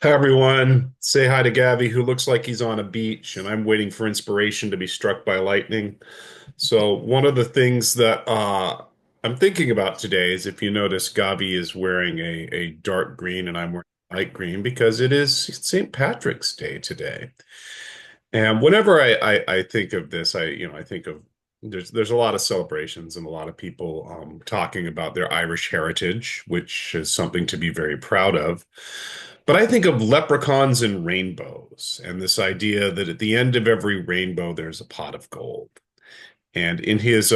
Hi, everyone. Say hi to Gavi, who looks like he's on a beach, and I'm waiting for inspiration to be struck by lightning. So, one of the things that I'm thinking about today is if you notice, Gavi is wearing a dark green and I'm wearing light green because it is St. Patrick's Day today. And whenever I think of this, I think of there's a lot of celebrations and a lot of people talking about their Irish heritage, which is something to be very proud of. But I think of leprechauns and rainbows, and this idea that at the end of every rainbow there's a pot of gold. And in his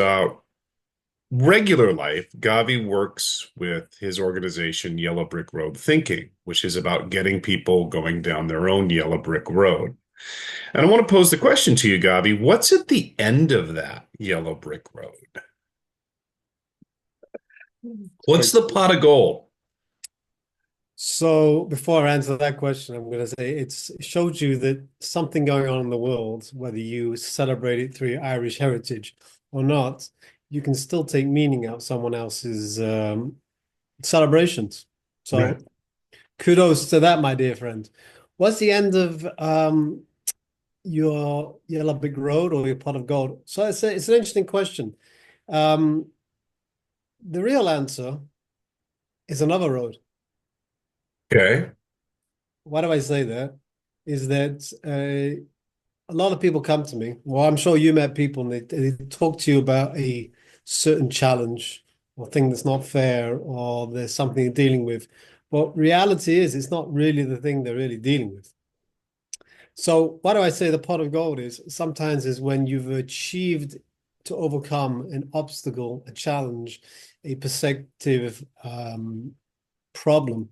regular life, Gavi works with his organization Yellow Brick Road Thinking, which is about getting people going down their own yellow brick road. And I want to pose the question to you, Gavi. What's at the end of that yellow brick road? What's Great. the pot of gold? So before I answer that question, I'm going to say it showed you that something going on in the world, whether you celebrate it through your Irish heritage or not, you can still take meaning out of someone else's celebrations. Right. So kudos to that, my dear friend. What's the end of your yellow brick road or your pot of gold? So it's an interesting question. Um, the real answer is another road. Okay. Why do I say that? Is that a lot of people come to me. Well, I'm sure you met people and they talk to you about a certain challenge or thing that's not fair or there's something you're dealing with. But reality is, it's not really the thing they're really dealing with. So, why do I say the pot of gold is sometimes is when you've achieved to overcome an obstacle, a challenge, a perspective problem,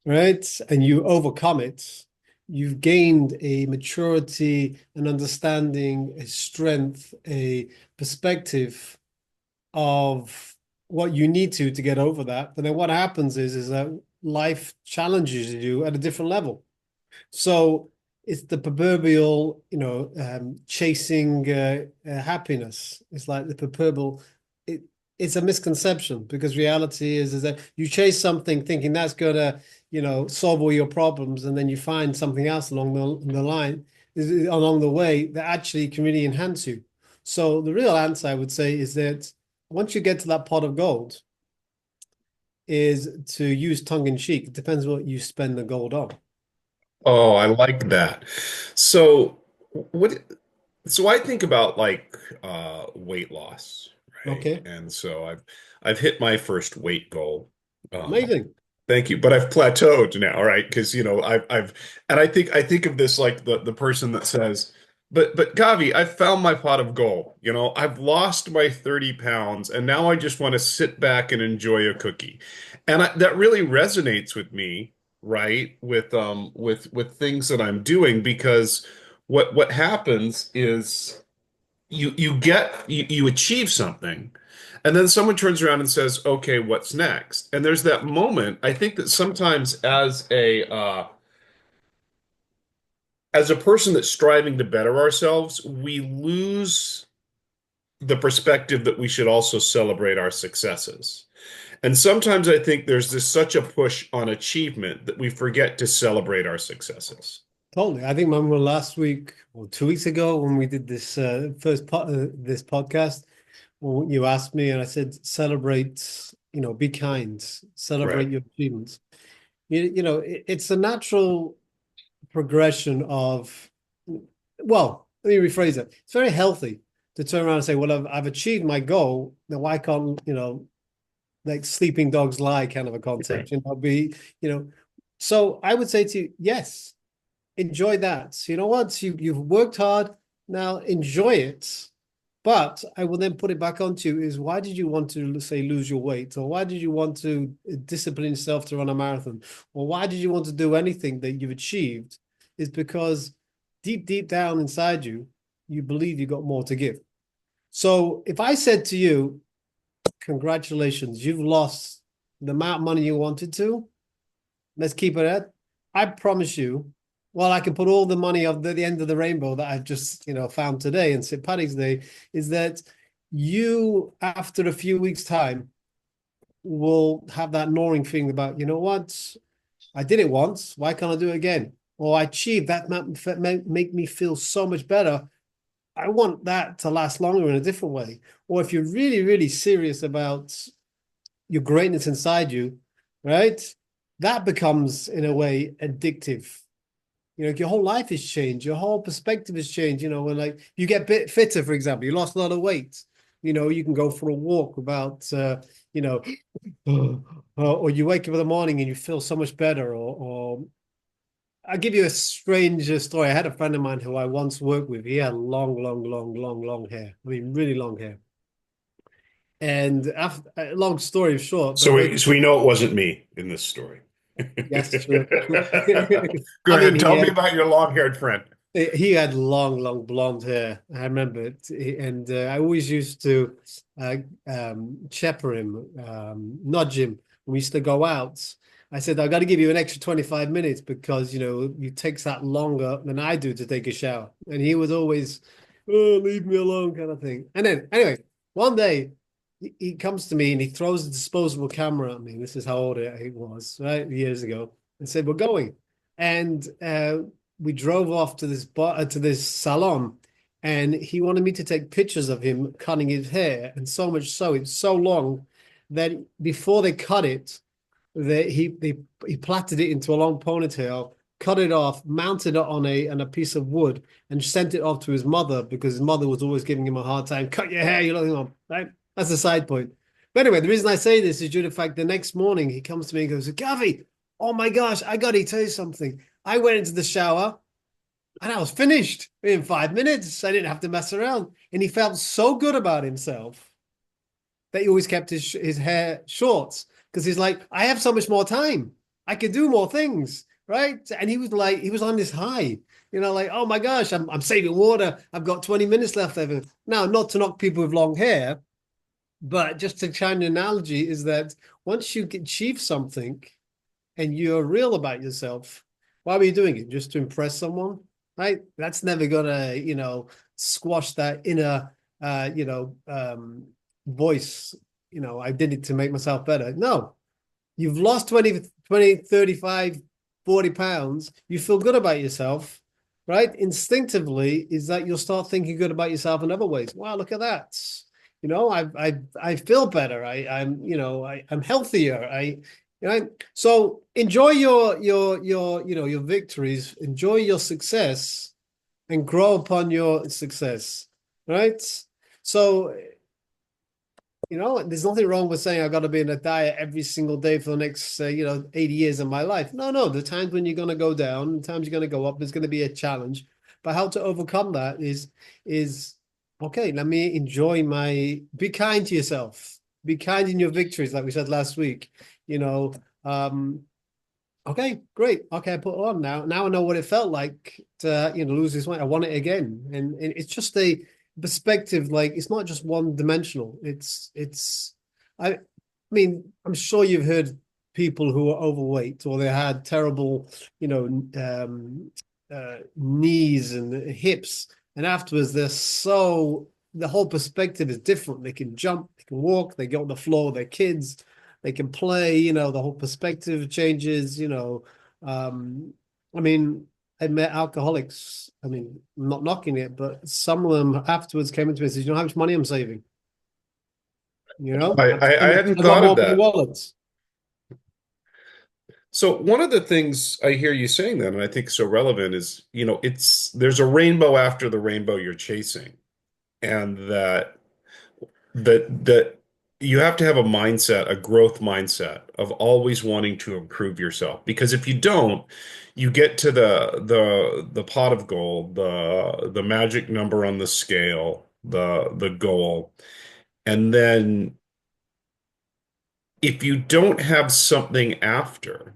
right? And you overcome it, you've gained a maturity, an understanding, a strength, a perspective of what you need to get over that. But then what happens is that life challenges you at a different level. So it's the proverbial, chasing happiness. It's like the proverbial. It, it's a misconception because reality is that you chase something thinking that's gonna, solve all your problems, and then you find something else along the line, along the way that actually can really enhance you. So the real answer, I would say, is that once you get to that pot of gold, is to use tongue in cheek. It depends what you spend the gold on. Oh, I like that. So what so I think about like weight loss, right? Okay, And so I've hit my first weight goal. Um amazing. Thank you, but I've plateaued now, right? Because I've and I think of this like the person that says, but Gavi, I found my pot of gold. I've lost my 30 pounds, and now I just want to sit back and enjoy a cookie, and that really resonates with me, right? With things that I'm doing because what happens is you achieve something. And then someone turns around and says, "Okay, what's next?" And there's that moment. I think that sometimes as a person that's striving to better ourselves, we lose the perspective that we should also celebrate our successes. And sometimes I think there's this such a push on achievement that we forget to celebrate our successes. Totally. I think when we were last week or 2 weeks ago when we did this this podcast, well, you asked me and I said celebrate, be kind, celebrate Right. your achievements. It's a natural progression of, well, let me rephrase it. It's very healthy to turn around and say, well, I've achieved my goal. Now why can't, like sleeping dogs lie kind of a Right. concept, you know. So I would say to you, yes, enjoy that. So you know what? You've worked hard. Now enjoy it. But I will then put it back onto you is why did you want to say lose your weight? Or why did you want to discipline yourself to run a marathon? Or why did you want to do anything that you've achieved? Is because deep down inside you, you believe you got more to give. So if I said to you, congratulations, you've lost the amount of money you wanted to, let's keep it at. I promise you, well, I can put all the money of the end of the rainbow that I've just, found today in St. Paddy's Day, is that you, after a few weeks' time, will have that gnawing thing about, you know what? I did it once. Why can't I do it again? Or I achieved that make me feel so much better. I want that to last longer in a different way. Or if you're really, really serious about your greatness inside you, right? That becomes, in a way, addictive. Your whole life has changed. Your whole perspective has changed. When like you get a bit fitter, for example, you lost a lot of weight. You can go for a walk without, you know, or you wake up in the morning and you feel so much better. Or I'll give you a strange story. I had a friend of mine who I once worked with. He had long, long, long, long, long hair. I mean, really long hair. And after, long story short, So but we know it wasn't me in this story. yes, true. Go I mean, ahead, tell me about your long-haired friend. he had long, long blonde hair. I remember it, and I always used to uh, chepper him, nudge him when we used to go out. I said, I got to give you an extra 25 minutes because it takes that longer than I do to take a shower. And he was always, oh, leave me alone, kind of thing. And then, anyway, one day he comes to me and he throws a disposable camera at me. This is how old it was, right? Years ago, and said, "We're going." And we drove off to this bar, to this salon, and he wanted me to take pictures of him cutting his hair, and so much so it's so long that before they cut it, he plaited it into a long ponytail, cut it off, mounted it on a piece of wood, and sent it off to his mother because his mother was always giving him a hard time. Cut your hair, you're looking on, right? That's a side point. But anyway, the reason I say this is due to the fact the next morning he comes to me and goes, Gavi, oh my gosh, I got to tell you something. I went into the shower and I was finished in 5 minutes. I didn't have to mess around. And he felt so good about himself that he always kept his hair short because he's like, I have so much more time. I could do more things, right? And he was like, he was on this high, like, oh my gosh, I'm saving water. I've got 20 minutes left over. Now, not to knock people with long hair, but just to try an analogy is that once you achieve something and you're real about yourself, why are you doing it? Just to impress someone, right? That's never gonna, squash that inner, voice. I did it to make myself better. No, you've lost 35, 40 pounds. You feel good about yourself, right? Instinctively, is that you'll start thinking good about yourself in other ways. Wow, look at that. I feel better. I'm healthier. So enjoy your victories, enjoy your success, and grow upon your success, right? So there's nothing wrong with saying I got to be in a diet every single day for the next 80 years of my life. No, the times when you're going to go down, the times you're going to go up, there's going to be a challenge. But how to overcome that is okay. Let me enjoy be kind to yourself. Be kind in your victories, like we said last week. You know, um, okay, great. Okay, I put it on now. Now I know what it felt like to, lose this weight. I want it again. And it's just a perspective, like it's not just one dimensional. I mean, I'm sure you've heard people who are overweight or they had terrible, knees and hips, and afterwards the whole perspective is different. They can jump, they can walk, they get on the floor with their kids, they can play, the whole perspective changes, I mean, I met alcoholics. I mean, I'm not knocking it, but some of them afterwards came into me and said, you know how much money I'm saving? I, I've I, I spent, hadn't I got thought of more money that. wallets. So one of the things I hear you saying then, and I think is so relevant is, there's a rainbow after the rainbow you're chasing, and that you have to have a mindset, a growth mindset of always wanting to improve yourself. Because if you don't, you get to the pot of gold, the magic number on the scale, the goal, and then if you don't have something after,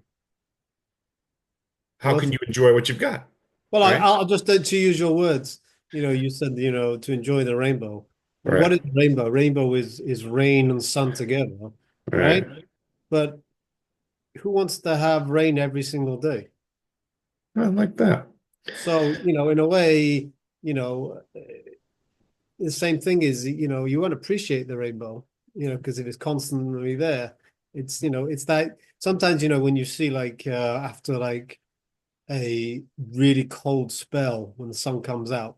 how can Nothing. you enjoy what you've got, Well, right? I'll just to use your words. You said, to enjoy the rainbow. Well, what Right, is rainbow? Rainbow is rain and sun together, right? right. But who wants to have rain every single day? I like that. So, in a way, the same thing is, you want to appreciate the rainbow, because if it's constantly there. It's that sometimes, when you see like after like a really cold spell when the sun comes out,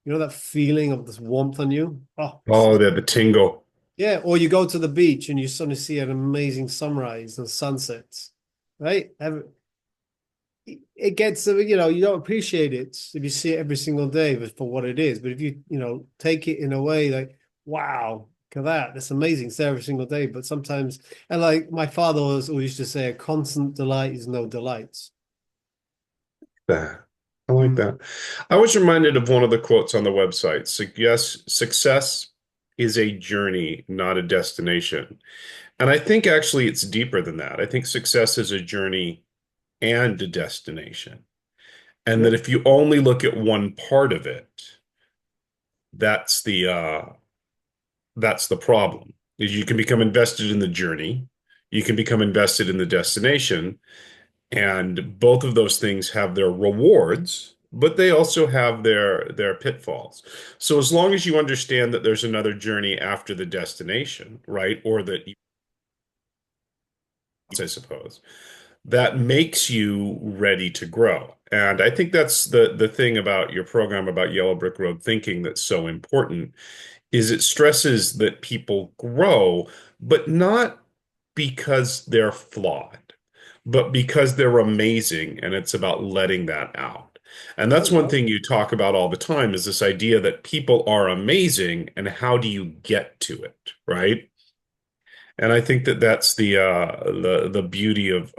that feeling of this warmth on you. Oh, Oh, the tingle. yeah. Or you go to the beach and you suddenly see an amazing sunrise and sunsets, right? It gets, you don't appreciate it if you see it every single day for what it is. But if you take it in a way like, wow, look at that, that's amazing. It's there every single day. But sometimes, and like my father always used to say, a constant delight is no delight. That. I like Mm. that. I was reminded of one of the quotes on the website. Yes, success is a journey, not a destination. And I think actually it's deeper than that. I think success is a journey and a destination. And Yeah. that if you only look at one part of it, that's the problem. Is you can become invested in the journey, you can become invested in the destination, and both of those things have their rewards, but they also have their pitfalls. So as long as you understand that there's another journey after the destination, right? Or that I suppose, that makes you ready to grow. And I think that's the thing about your program about Yellow Brick Road thinking that's so important is it stresses that people grow, but not because they're flawed, but because they're amazing, and it's about letting that out. And Oh, that's one yeah. thing you talk about all the time is this idea that people are amazing, and how do you get to it, right? And I think that that's the beauty of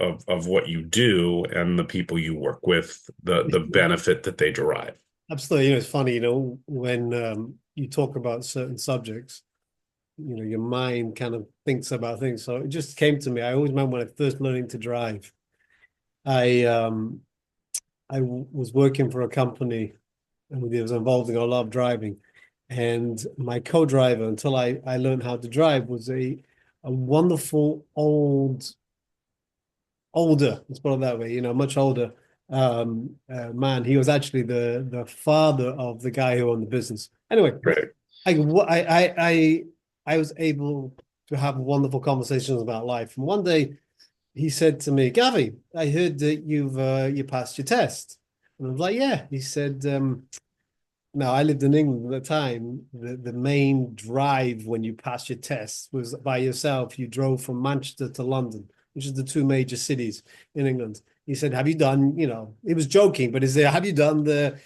what you do and the people you work with, the benefit that they derive. Absolutely. It's funny, when you talk about certain subjects, your mind kind of thinks about things. So it just came to me. I always remember when I first learning to drive, I was working for a company and it was involving a lot of driving. And my co-driver, until I learned how to drive, was a wonderful older, let's put it that way, much older man. He was actually the father of the guy who owned the business. Anyway, Right. I was able to have wonderful conversations about life. And one day he said to me, Gavi, I heard that you passed your test. And I was like, yeah. He said, no, I lived in England at the time. The main drive when you passed your test was by yourself. You drove from Manchester to London, which is the two major cities in England. He said, "Have you done?" He was joking, but is there? Have you done the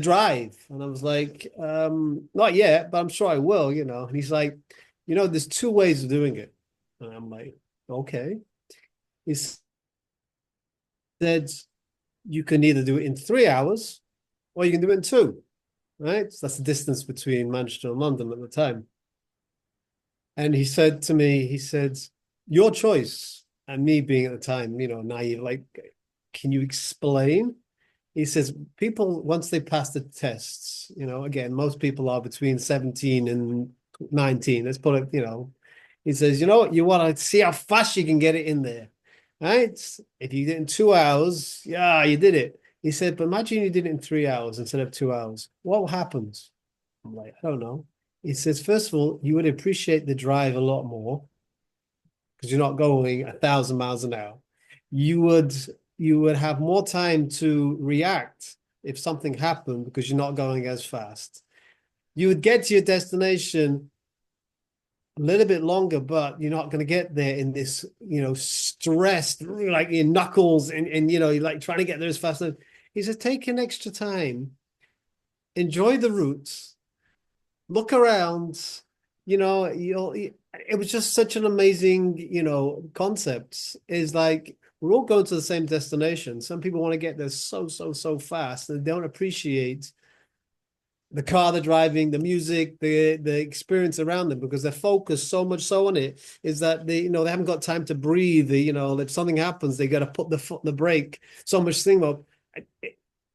drive? And I was like, "Not yet, but I'm sure I will." And he's like, "There's two ways of doing it." And I'm like, "Okay." He said, "You can either do it in 3 hours, or you can do it in two." Right? So that's the distance between Manchester and London at the time. And he said to me, he said, your choice. And me being at the time, naive, like, can you explain? He says, people, once they pass the tests, again, most people are between 17 and 19. Let's put it, he says, you know what, you want to see how fast you can get it in there. Right? If you did it in 2 hours, yeah, you did it. He said, but imagine you did it in 3 hours instead of 2 hours. What happens? I'm like, I don't know. He says, first of all, you would appreciate the drive a lot more because you're not going 1,000 miles an hour. You would you would have more time to react if something happened because you're not going as fast. You would get to your destination a little bit longer, but you're not going to get there in this, stressed, like your knuckles and you're like trying to get there as fast as he says, take an extra time, enjoy the routes, look around, it was just such an amazing, concept. Is like we're all going to the same destination. Some people want to get there so, so, so fast and they don't appreciate the car they're driving, the music, the experience around them because they're focused so much so on it is that they haven't got time to breathe. If something happens, they got to put the foot on the brake. So much thing up.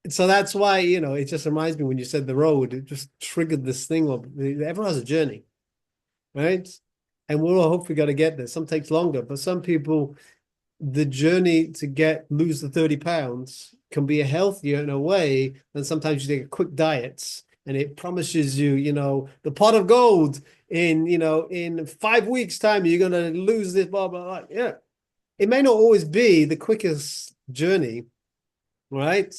So that's why, it just reminds me when you said the road, it just triggered this thing of everyone has a journey, right? And we're all hopefully going to get there. Some takes longer, but some people, the journey to lose the 30 pounds can be healthier in a way than sometimes you take a quick diet and it promises you, the pot of gold in, in 5 weeks' time, you're gonna lose this, blah, blah, blah. Yeah. It may not always be the quickest journey, right?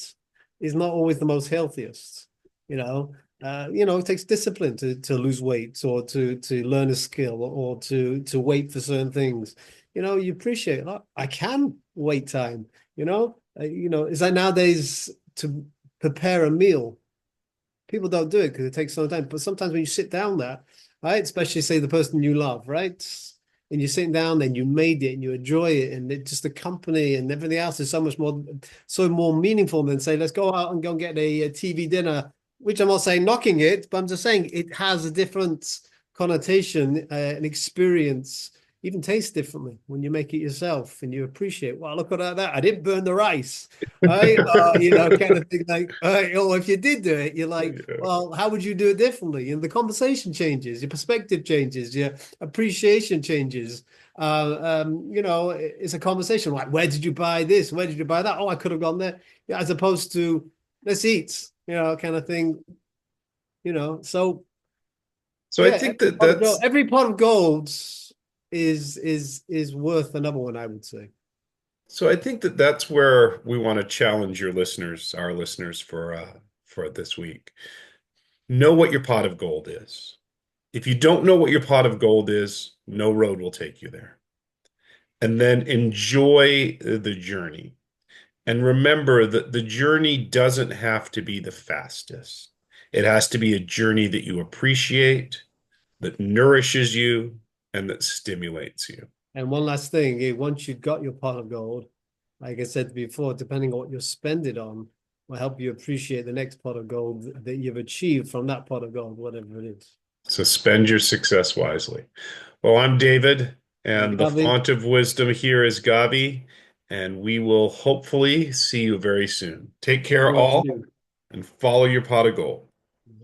Is not always the most healthiest. You know, it takes discipline to lose weight or to learn a skill or to wait for certain things. You appreciate, like, I can wait time. It's like nowadays to prepare a meal. People don't do it because it takes so time. But sometimes when you sit down there, right, especially say the person you love, right, and you're sitting down and you made it and you enjoy it, and it just the company and everything else is so more meaningful than say, let's go out and go and get a TV dinner, which I'm not saying knocking it, but I'm just saying it has a different connotation, an experience. Even tastes differently when you make it yourself and you appreciate, wow, look at that. I didn't burn the rice. Right? Kind of thing like, or if you did do it, you're like, Yeah. well, how would you do it differently? And the conversation changes, your perspective changes, your appreciation changes. It's a conversation like, where did you buy this? Where did you buy that? Oh, I could have gone there. Yeah, as opposed to let's eat, kind of thing. So So I yeah, think that that's every pot of gold is worth another one, I would say. so I think that that's where we want to challenge your listeners, our listeners for this week. Know what your pot of gold is. If you don't know what your pot of gold is, no road will take you there. And then enjoy the journey. And remember that the journey doesn't have to be the fastest. It has to be a journey that you appreciate, that nourishes you, and that stimulates you. And one last thing, once you've got your pot of gold, like I said before, depending on what you spend it on, will help you appreciate the next pot of gold that you've achieved from that pot of gold, whatever it is. So spend your success wisely. Well, I'm David, And and the Gavi, font of wisdom here is Gavi, and we will hopefully see you very soon. Take care, everyone all, too. and follow your pot of gold.